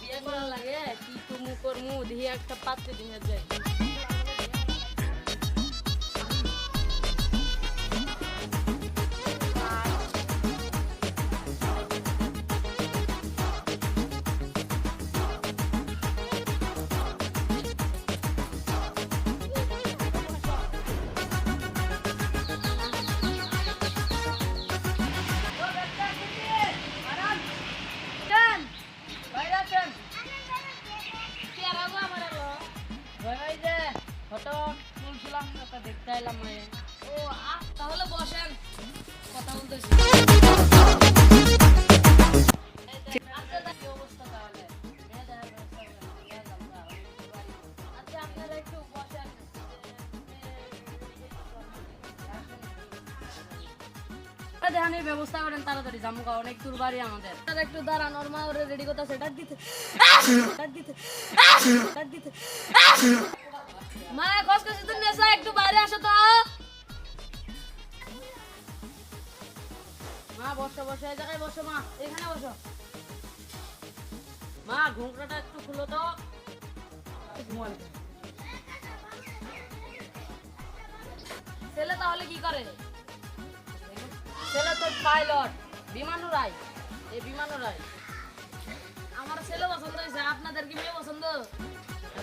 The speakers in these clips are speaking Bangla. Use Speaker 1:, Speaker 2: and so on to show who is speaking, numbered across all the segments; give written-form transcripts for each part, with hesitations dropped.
Speaker 1: বিয়ে করার লাগে কি তুমি করমু দিয়ে একটা পাত্রে দিয়ে যায়। দেখতে এলাম ও তাহলে বসেন কথা বলতেছি। অবস্থা তাহলে আচ্ছা আপনারা একটু বসেন। ধানের ব্যবস্থা করেন তাড়াতাড়ি, জামুকা অনেক দূর বাড়ি আমাদের। একটু দাঁড়ান, ওর মা ওরে রেডি করতে সেটা দিতে মা কষ্ট কষ্ট তুমি এসো একটু বাইরে আসো তো। মা বসো বসো, এই জায়গায় বসো মা, এখানে বসো। মা ঘুমটাটা একটু খুলো তো। ছেলে তাহলে কি করে? ছেলে তো পাইলট, বিমান উড়ায়। এই বিমান উড়ায়। আমার ছেলে পছন্দ হয়েছে, আপনাদের কি মেয়ে পছন্দ?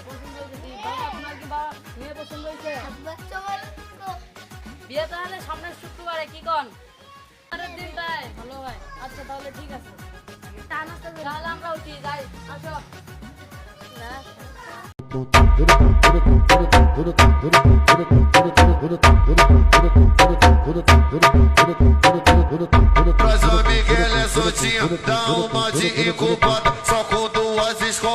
Speaker 1: পছন্দ হয়েছে কি বাবা, আপনার কি বা মেয়ে পছন্দ হয়েছে? বিয়ে তাহলে সামনের শুক্রবারে, কি কন? পরের দিনটায় ভালো হয়। আচ্ছা তাহলে ঠিক আছে, তাহলে আমরা উঠি যাই। আসো
Speaker 2: Mas o Miguel é soltinho, dá uma de incubada, só com duas escolas.